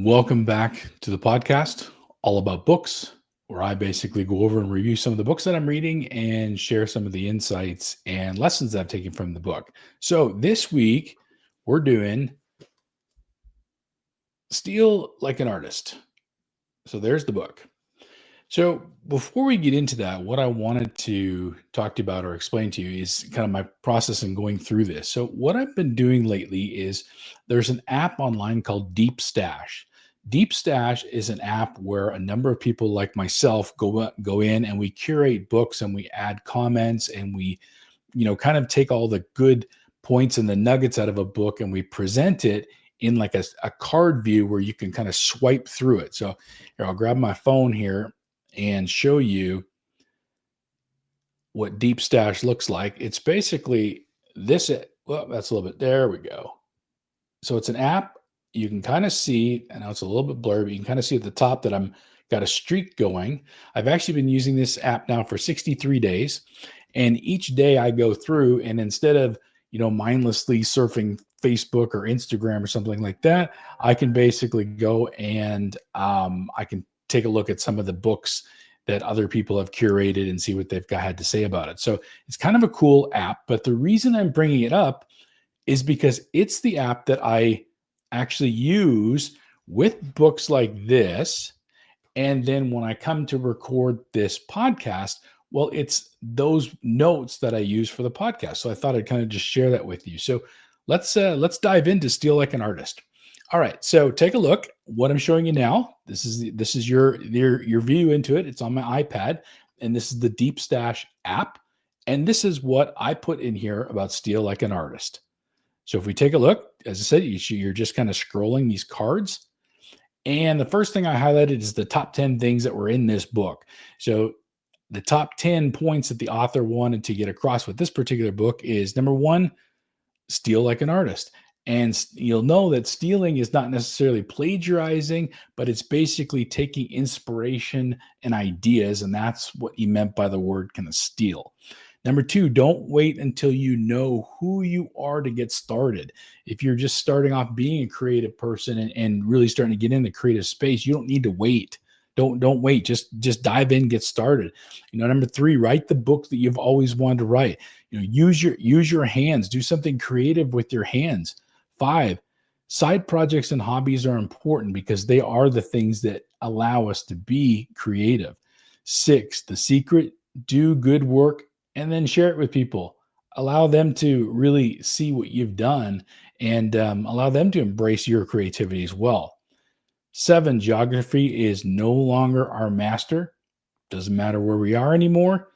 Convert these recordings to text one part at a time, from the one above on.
Welcome back to the podcast, all about books, where I basically go over and review some of the books that I'm reading and share some of the insights and lessons that I've taken from the book. So this week, we're doing Steal Like an Artist. So there's the book. So before we get into that, what I wanted to talk to you about or explain to you is kind of my process in going through this. So what I've been doing lately is there's an app online called Deep Stash. Deep Stash is an app where a number of people like myself go in and we curate books and we add comments and we kind of take all the good points and the nuggets out of a book and we present it in like a card view where you can kind of swipe through it. So here, I'll grab my phone here and show you what Deep Stash looks like. It's basically this. Well, that's a little bit. There we go. So it's an app. You can kind of see, and now it's a little bit blurry, but you can kind of see at the top that I'm got a streak going. I've actually been using this app now for 63 days. And each day I go through and instead of, mindlessly surfing Facebook or Instagram or something like that, I can basically go and I can take a look at some of the books that other people have curated and see what had to say about it. So it's kind of a cool app. But the reason I'm bringing it up is because it's the app that I actually use with books like this. And then when I come to record this podcast, well, it's those notes that I use for the podcast. So I thought I'd kind of just share that with you. So let's dive into Steal Like an Artist. All right, so take a look. What I'm showing you now. This is your view into it. It's on my iPad, and this is the Deep Stash app. And this is what I put in here about Steal Like an Artist. So if we take a look, as I said, you're just kind of scrolling these cards. And the first thing I highlighted is the top 10 things that were in this book. So the top 10 points that the author wanted to get across with this particular book is number one, steal like an artist. And you'll know that stealing is not necessarily plagiarizing, but it's basically taking inspiration and ideas. And that's what he meant by the word kind of steal. Number two, don't wait until you know who you are to get started. If you're just starting off being a creative person and really starting to get in the creative space, you don't need to wait. Don't wait. Just dive in, get started. Number three, write the book that you've always wanted to write. Use your hands. Do something creative with your hands. 5, side projects and hobbies are important because they are the things that allow us to be creative. 6, the secret, do good work and then share it with people. Allow them to really see what you've done and allow them to embrace your creativity as well. 7, geography is no longer our master. Doesn't matter where we are anymore.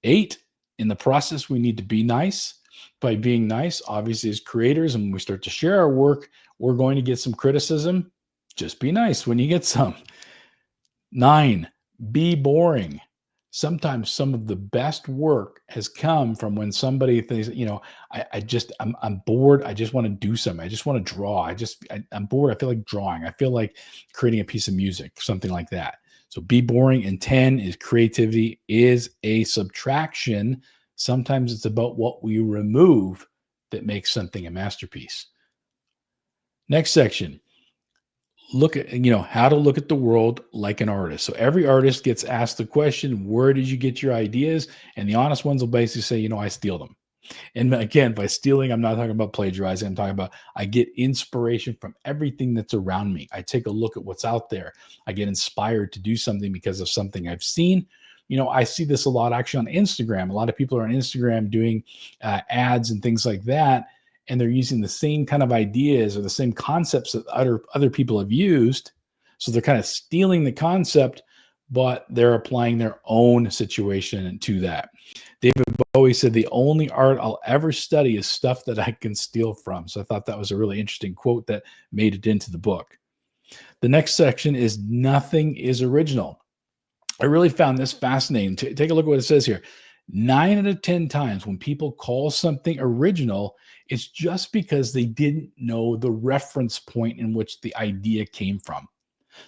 8, in the process, we need to be nice. By being nice, obviously, as creators, and when we start to share our work, we're going to get some criticism. Just be nice when you get some. 9, be boring. Sometimes some of the best work has come from when somebody thinks, I'm bored. I just want to do something. I just want to draw. I'm bored. I feel like drawing. I feel like creating a piece of music, something like that. So be boring. And 10 is creativity is a subtraction. Sometimes it's about what we remove that makes something a masterpiece. Next section. Look at, how to look at the world like an artist. So every artist gets asked the question, where did you get your ideas? And the honest ones will basically say, I steal them. And again, by stealing, I'm not talking about plagiarizing. I'm talking about I get inspiration from everything that's around me. I take a look at what's out there. I get inspired to do something because of something I've seen. I see this a lot actually on Instagram. A lot of people are on Instagram doing ads and things like that. And they're using the same kind of ideas or the same concepts that other people have used. So they're kind of stealing the concept, but they're applying their own situation to that. David Bowie said, the only art I'll ever study is stuff that I can steal from. So I thought that was a really interesting quote that made it into the book. The next section is nothing is original. I really found this fascinating. Take a look at what it says here. 9 out of 10 times when people call something original, it's just because they didn't know the reference point in which the idea came from.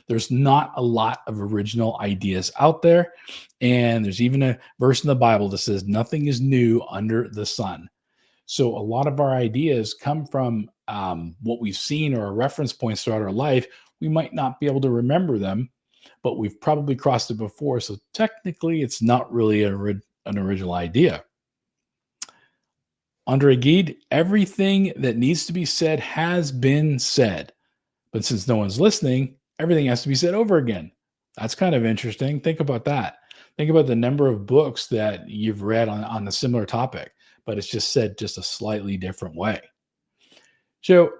There's not a lot of original ideas out there. And there's even a verse in the Bible that says nothing is new under the sun. So a lot of our ideas come from what we've seen or our reference points throughout our life we might not be able to remember them, but we've probably crossed it before. So technically, it's not really an original idea. Andre Gide, everything that needs to be said has been said. But since no one's listening, everything has to be said over again. That's kind of interesting. Think about that. Think about the number of books that you've read on a similar topic, but it's just said just a slightly different way. So,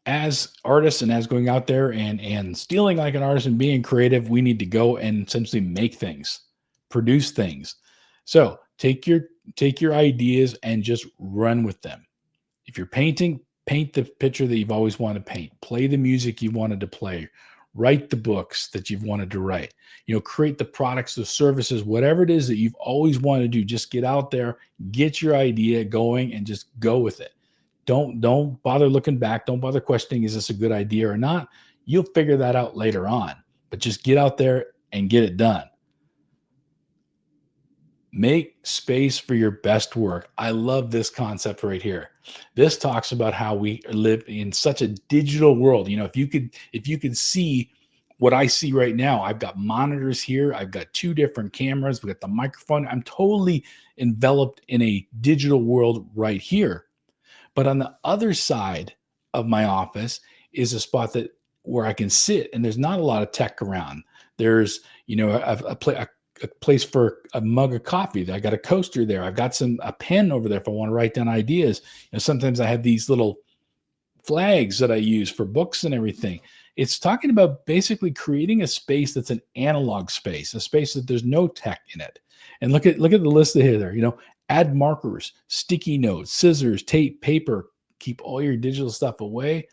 as artists and as going out there and stealing like an artist and being creative, we need to go and essentially make things, produce things. So take your ideas and just run with them. If you're painting, paint the picture that you've always wanted to paint. Play the music you wanted to play. Write the books that you've wanted to write. Create the products, the services, whatever it is that you've always wanted to do. Just get out there, get your idea going, and just go with it. Don't bother looking back. Don't bother questioning, is this a good idea or not? You'll figure that out later on. But just get out there and get it done. Make space for your best work. I love this concept right here. This talks about how we live in such a digital world. If you could see what I see right now, I've got monitors here. I've got two different cameras. We've got the microphone. I'm totally enveloped in a digital world right here. But on the other side of my office is a spot where I can sit, and there's not a lot of tech around. There's, a place for a mug of coffee. I got a coaster there. I've got a pen over there if I want to write down ideas. Sometimes I have these little flags that I use for books and everything. It's talking about basically creating a space that's an analog space, a space that there's no tech in it. And look at the list here. Add markers, sticky notes, scissors, tape, paper. Keep all your digital stuff away.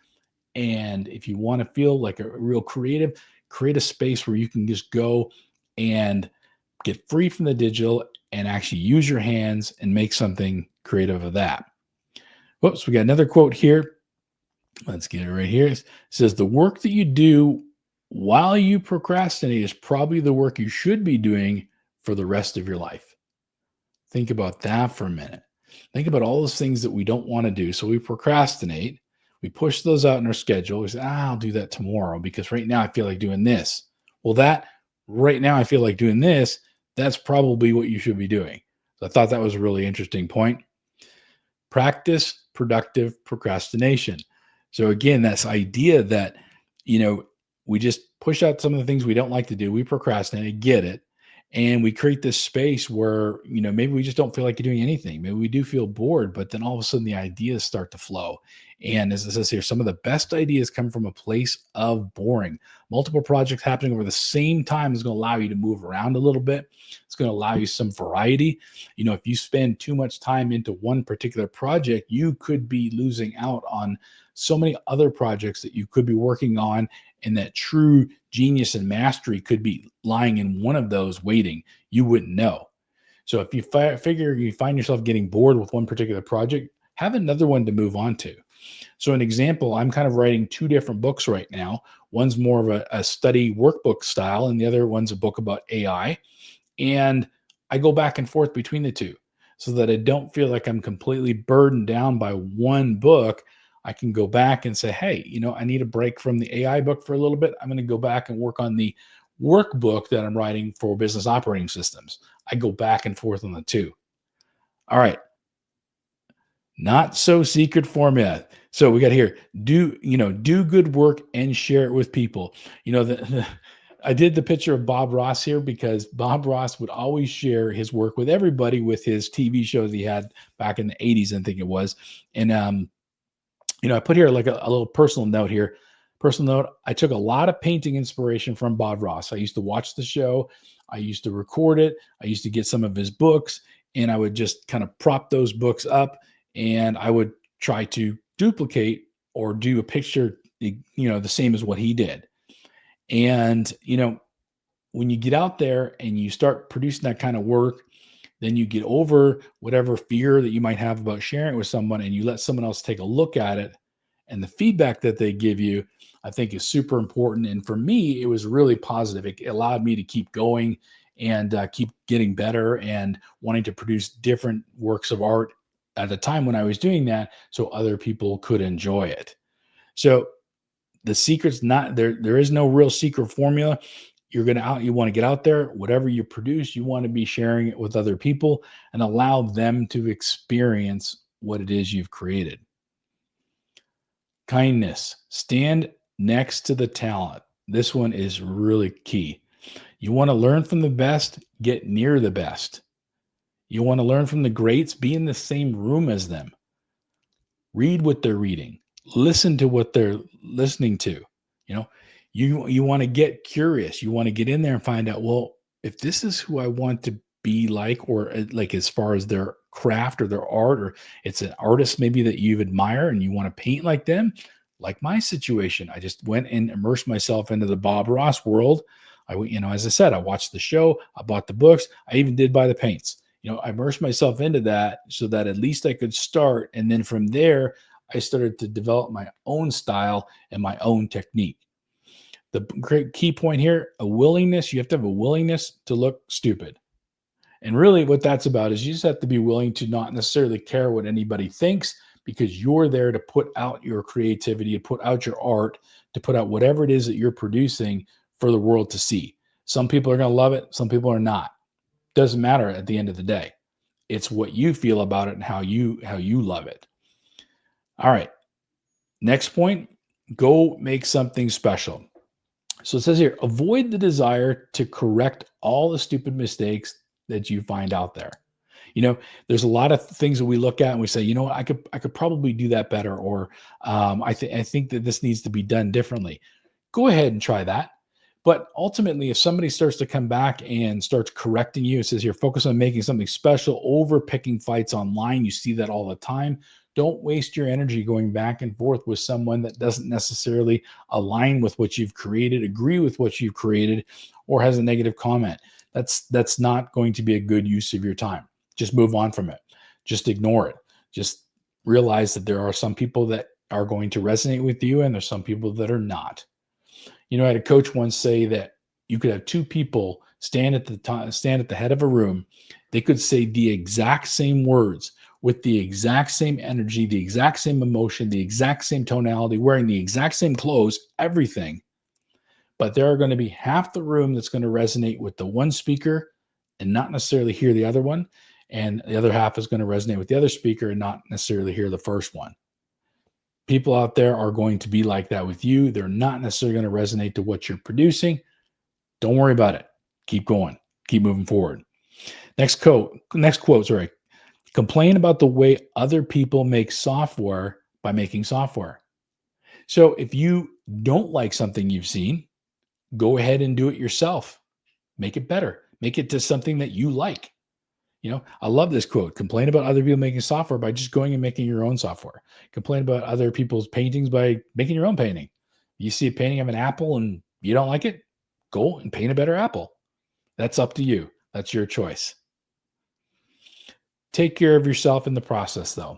And if you want to feel like a real creative, create a space where you can just go and get free from the digital and actually use your hands and make something creative of that. Whoops, we got another quote here. Let's get it right here. It says, the work that you do while you procrastinate is probably the work you should be doing for the rest of your life. Think about that for a minute. Think about all those things that we don't want to do. So we procrastinate. We push those out in our schedule. We say, I'll do that tomorrow because right now I feel like doing this. Well, right now I feel like doing this, that's probably what you should be doing. So I thought that was a really interesting point. Practice productive procrastination. So again, that's idea that, we just push out some of the things we don't like to do. We procrastinate, get it. And we create this space where, maybe we just don't feel like doing anything. Maybe we do feel bored, but then all of a sudden the ideas start to flow. And as it says here, some of the best ideas come from a place of boring. Multiple projects happening over the same time is going to allow you to move around a little bit. It's going to allow you some variety. If you spend too much time into one particular project, you could be losing out on so many other projects that you could be working on, and that true genius and mastery could be lying in one of those waiting. You wouldn't know. So if you figure you find yourself getting bored with one particular project, have another one to move on to. So an example, I'm kind of writing two different books right now. One's more of a study workbook style, and the other one's a book about AI. And I go back and forth between the two so that I don't feel like I'm completely burdened down by one book. I can go back and say, hey, I need a break from the AI book for a little bit. I'm going to go back and work on the workbook that I'm writing for business operating systems. I go back and forth on the two. All right. Not so secret formula. So we got here, do good work and share it with people. I did the picture of Bob Ross here because Bob Ross would always share his work with everybody with his TV shows he had back in the 80s, I think it was. And, I put here like a little personal note here. Personal note, I took a lot of painting inspiration from Bob Ross. I used to watch the show. I used to record it. I used to get some of his books, and I would just kind of prop those books up, and I would try to duplicate or do a picture, the same as what he did. And, when you get out there and you start producing that kind of work, then you get over whatever fear that you might have about sharing it with someone, and you let someone else take a look at it. And the feedback that they give you, I think, is super important. And for me, it was really positive. It allowed me to keep going and keep getting better and wanting to produce different works of art at the time when I was doing that so other people could enjoy it. So The secret's not there. There is no real secret formula. You want to get out there, whatever you produce, you want to be sharing it with other people and allow them to experience what it is you've created. Kindness. Stand next to the talent. This one is really key. You want to learn from the best, get near the best. You want to learn from the greats, be in the same room as them. Read what they're reading. Listen to what they're listening to. You know, you want to get curious. You want to get in there and find out, well, if this is who I want to be like, or like as far as their craft or their art, or it's an artist maybe that you admire and you want to paint like them, like my situation. I just went and immersed myself into the Bob Ross world. As I said, I watched the show, I bought the books, I even did buy the paints. I immersed myself into that so that at least I could start. And then from there, I started to develop my own style and my own technique. The great key point here, you have to have a willingness to look stupid. And really what that's about is you just have to be willing to not necessarily care what anybody thinks, because you're there to put out your creativity, to put out your art, to put out whatever it is that you're producing for the world to see. Some people are going to love it. Some people are not. Doesn't matter at the end of the day. It's what you feel about it and how you love it. All right. Next point, go make something special. So it says here, avoid the desire to correct all the stupid mistakes that you find out there. There's a lot of things that we look at and we say, I could probably do that better, or I think that this needs to be done differently. Go ahead and try that. But ultimately, if somebody starts to come back and starts correcting you, it says here, focus on making something special over picking fights online. You see that all the time. Don't waste your energy going back and forth with someone that doesn't necessarily align with what you've created, agree with what you've created, or has a negative comment. That's not going to be a good use of your time. Just move on from it. Just ignore it. Just realize that there are some people that are going to resonate with you and there's some people that are not. I had a coach once say that you could have two people stand at the head of a room. They could say the exact same words with the exact same energy, the exact same emotion, the exact same tonality, wearing the exact same clothes, everything. But there are going to be half the room that's going to resonate with the one speaker and not necessarily hear the other one. And the other half is going to resonate with the other speaker and not necessarily hear the first one. People out there are going to be like that with you. They're not necessarily going to resonate to what you're producing. Don't worry about it. Keep going. Keep moving forward. Next quote, sorry. Complain about the way other people make software by making software. So if you don't like something you've seen, go ahead and do it yourself. Make it better. Make it to something that you like. I love this quote. Complain about other people making software by just going and making your own software. Complain about other people's paintings by making your own painting. You see a painting of an apple and you don't like it, go and paint a better apple. That's up to you. That's your choice. Take care of yourself in the process, though.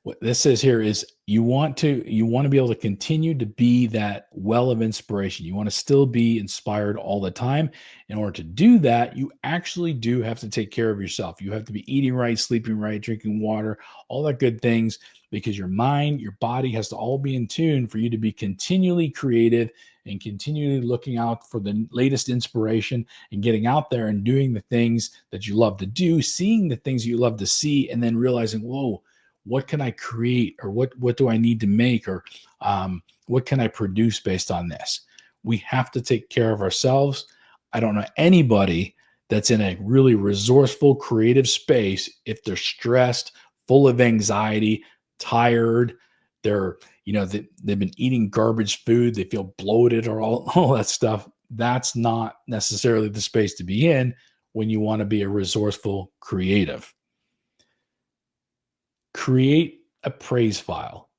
What this says here is you want to be able to continue to be that well of inspiration. You want to still be inspired all the time. In order to do that, you actually do have to take care of yourself. You have to be eating right, sleeping right, drinking water, all that good things, because your mind, your body has to all be in tune for you to be continually creative and continually looking out for the latest inspiration and getting out there and doing the things that you love to do, seeing the things you love to see, and then realizing, whoa, what can I create, or what do I need to make, or what can I produce based on this? We have to take care of ourselves. I don't know anybody that's in a really resourceful, creative space if they're stressed, full of anxiety, tired. They've been eating garbage food. They feel bloated or all that stuff. That's not necessarily the space to be in when you want to be a resourceful creative. Create a praise file.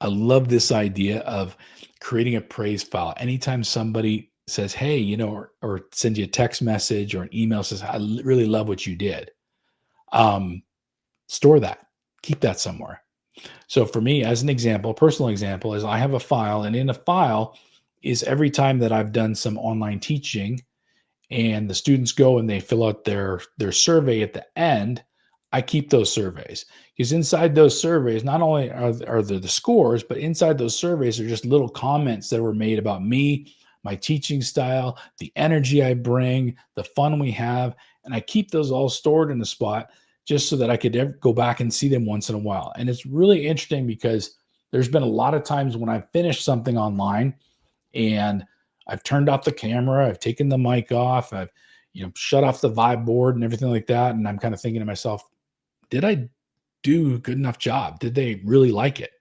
I love this idea of creating a praise file. Anytime somebody says, hey, or sends you a text message or an email says, I really love what you did. Store that, keep that somewhere. So for me, as an example, a personal example, is I have a file, and in a file is every time that I've done some online teaching and the students go and they fill out their survey at the end, I keep those surveys, because inside those surveys, not only are there the scores, but inside those surveys are just little comments that were made about me, my teaching style, the energy I bring, the fun we have. And I keep those all stored in a spot just so that I could go back and see them once in a while. And it's really interesting because there's been a lot of times when I've finished something online and I've turned off the camera, I've taken the mic off, I've shut off the vibe board and everything like that. And I'm kind of thinking to myself, did I do a good enough job? Did they really like it?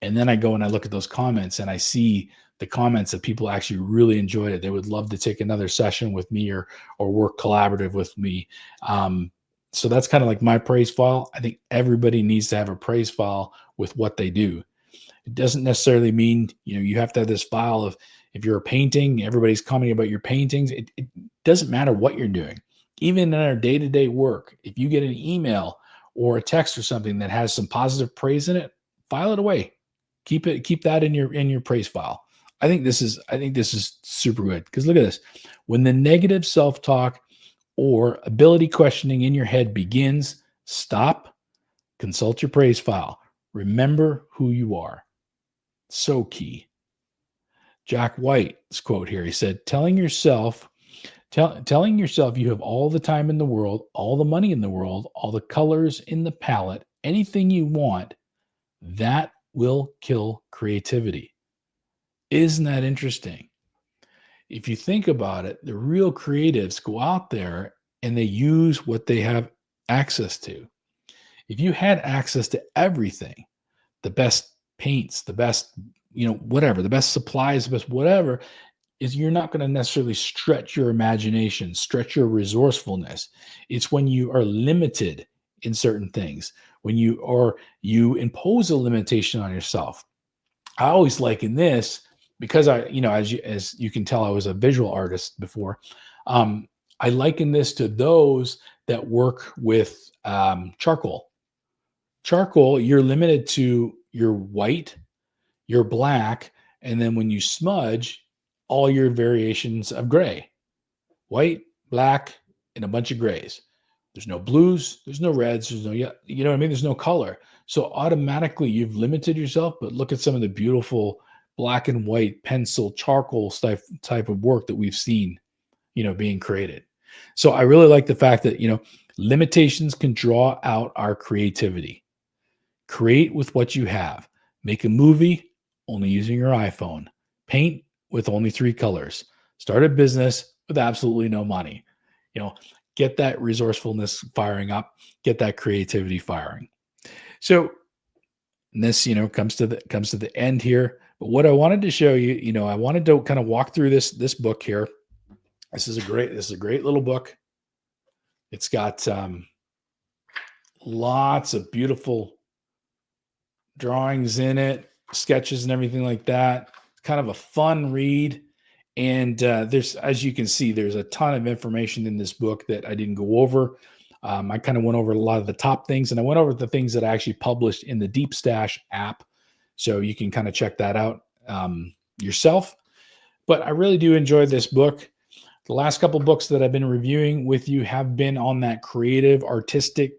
And then I go and I look at those comments and I see the comments that people actually really enjoyed it. They would love to take another session with me or work collaborative with me. So that's kind of like my praise file. I think everybody needs to have a praise file with what they do. It doesn't necessarily mean you have to have this file of, if you're a painting, everybody's commenting about your paintings. It doesn't matter what you're doing. Even in our day-to-day work, if you get an email or a text or something that has some positive praise in it, file it away. Keep that in your praise file. I think this is super good, because look at this. When the negative self-talk or ability questioning in your head begins, stop, consult your praise file. Remember who you are. So key. Jack White's quote here, he said, telling yourself you have all the time in the world, all the money in the world, all the colors in the palette, anything you want, that will kill creativity. Isn't that interesting? If you think about it, the real creatives go out there and they use what they have access to. If you had access to everything, the best paints, the best, whatever, the best supplies, the best whatever, is you're not going to necessarily stretch your imagination, stretch your resourcefulness. It's when you are limited in certain things, when you impose a limitation on yourself. I always liken this, because as you can tell, I was a visual artist before. I liken this to those that work with charcoal. Charcoal, you're limited to your white, your black, and then when you smudge, all your variations of gray, white, black, and a bunch of grays. There's no blues, there's no reds, there's no, you know what I mean? There's no color. So automatically you've limited yourself, but look at some of the beautiful black and white pencil charcoal type of work that we've seen, being created. So I really like the fact that, limitations can draw out our creativity. Create with what you have. Make a movie only using your iPhone. Paint with only 3 colors. Start a business with absolutely no money. Get that resourcefulness firing up, get that creativity firing. So this, comes to the end here. But what I wanted to show you, I wanted to kind of walk through this book here. This is a great little book. It's got lots of beautiful drawings in it, sketches and everything like that. Kind of a fun read. And there's, as you can see, there's a ton of information in this book that I didn't go over. I kind of went over a lot of the top things, and I went over the things that I actually published in the Deep Stash app. So you can kind of check that out yourself. But I really do enjoy this book. The last couple books that I've been reviewing with you have been on that creative, artistic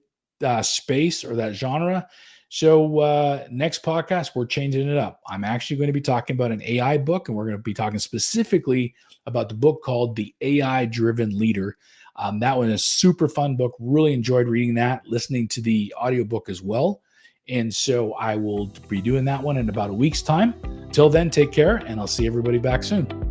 space, or that genre. So next podcast, we're changing it up. I'm actually going to be talking about an AI book, and we're going to be talking specifically about the book called The AI-Driven Leader. That one is a super fun book. Really enjoyed reading that, listening to the audiobook as well. And so I will be doing that one in about a week's time. Till then, take care, and I'll see everybody back soon.